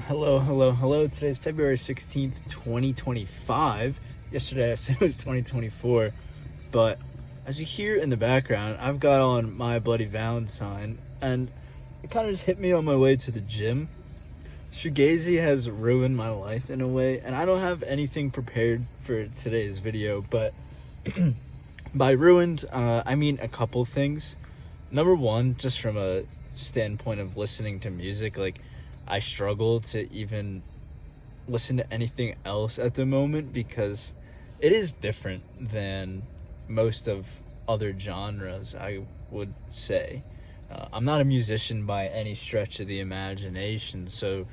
Hello. Today's February 16th, 2025. Yesterday I said it was 2024, but as you hear in the background, I've got on My Bloody Valentine, and it kind of just hit me on my way to the gym. Shoegaze has ruined my life in a way, and I don't have anything prepared for today's video, but by ruined, I mean a couple things. Number one, just from a standpoint of listening to music, like, I struggle to even listen to anything else at the moment because it is different than most of other genres, I would say. I'm not a musician by any stretch of the imagination, so,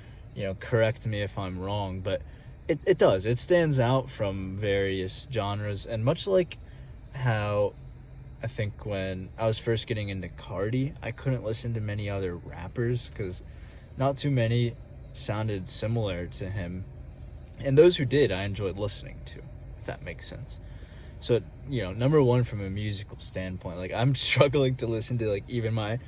correct me if I'm wrong, but it stands out from various genres. And much like how I think when I was first getting into Cardi, I couldn't listen to many other rappers because not too many sounded similar to him, and those who did I enjoyed listening to, if that makes sense. So, number one, from a musical standpoint, like, I'm struggling to listen to, like, even my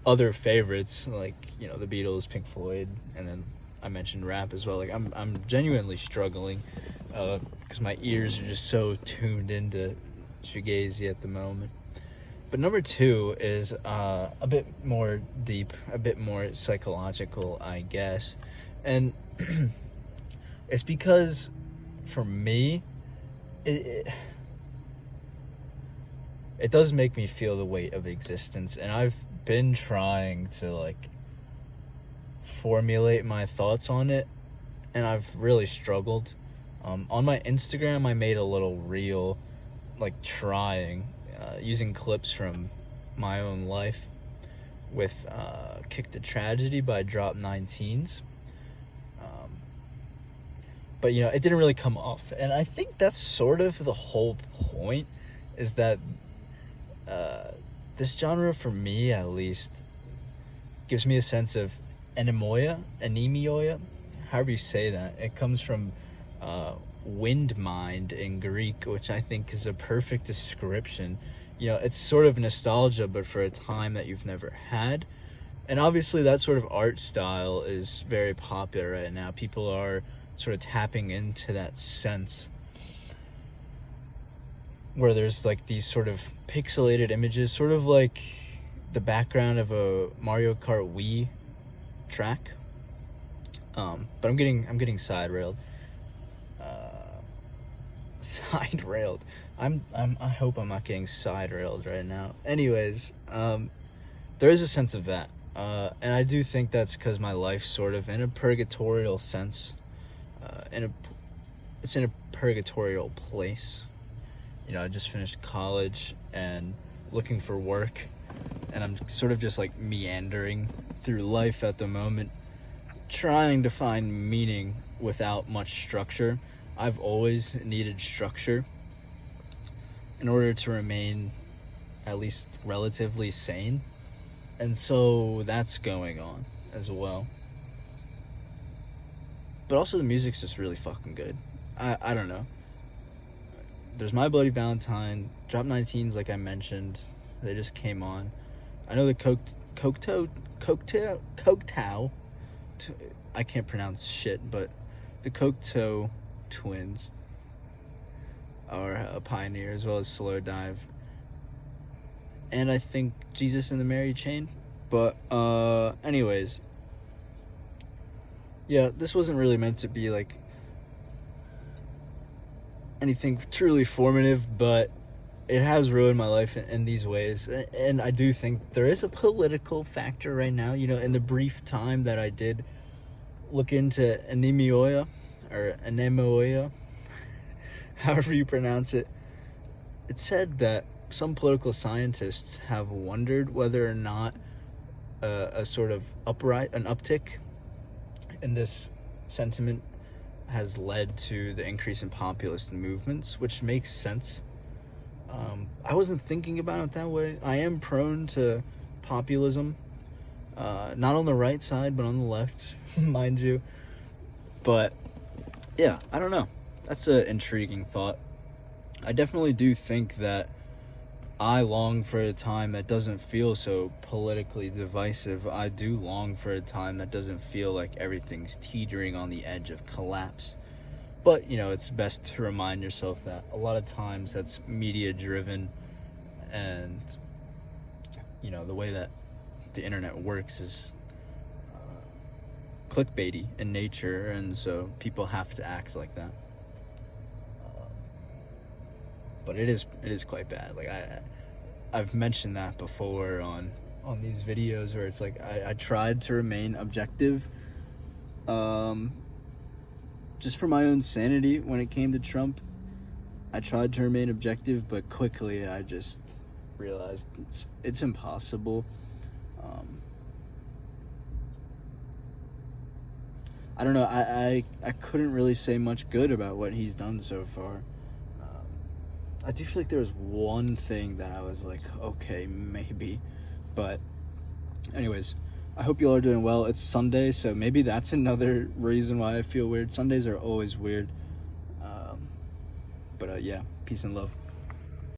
other favorites, like, the Beatles, Pink Floyd, and then I mentioned rap as well. Like, I'm genuinely struggling because my ears are just so tuned into Shoegaze at the moment. But number two is a bit more deep, a bit more psychological, I guess. And it's because, for me, it does make me feel the weight of existence. And I've been trying to, formulate my thoughts on it, and I've really struggled. On my Instagram, I made a little reel, trying, using clips from my own life with Kick the Tragedy by Drop 19s. But, it didn't really come off. And I think that's sort of the whole point, is that this genre, for me at least, gives me a sense of anemia, however you say that. It comes from wind mind in Greek, which I think is a perfect description. It's sort of nostalgia, but for a time that you've never had. And obviously that sort of art style is very popular right now. People are sort of tapping into that sense where there's these sort of pixelated images, sort of like the background of a Mario Kart Wii track. But I'm getting side railed. I hope I'm not getting side railed right now. Anyways, there is a sense of that, and I do think that's because my life's sort of in a purgatorial sense. It's in a purgatorial place. I just finished college and looking for work, and I'm sort of just meandering through life at the moment, trying to find meaning without much structure. I've always needed structure in order to remain at least relatively sane, and so that's going on as well. But also the music's just really fucking good. I don't know. There's My Bloody Valentine, Drop 19s, like I mentioned, they just came on. I know the Cocteau, I can't pronounce shit, but the Cocteau Twins are a pioneer, as well as Slow Dive, and I think Jesus and the Mary Chain. But anyways, yeah, this wasn't really meant to be anything truly formative, but it has ruined my life in these ways. And I do think there is a political factor right now. In the brief time that I did look into anemia, however you pronounce it, it said that some political scientists have wondered whether or not a sort of an uptick in this sentiment has led to the increase in populist movements, which makes sense. I wasn't thinking about it that way. I am prone to populism, not on the right side, but on the left, mind you. But yeah, I don't know. That's an intriguing thought. I definitely do think that I long for a time that doesn't feel so politically divisive. I do long for a time that doesn't feel like everything's teetering on the edge of collapse. But, you know, it's best to remind yourself that a lot of times that's media driven, and, you know, the way that the internet works is clickbaity in nature, and so people have to act like that. But it is quite bad. Like I've mentioned that before on these videos where it's like I tried to remain objective, just for my own sanity when it came to Trump. I tried to remain objective, but quickly I just realized it's impossible. I don't know. I couldn't really say much good about what he's done so far. I do feel like there was one thing that I was like, okay, maybe. But anyways, I hope you all are doing well. It's Sunday, so maybe that's another reason why I feel weird. Sundays are always weird. But yeah, peace and love.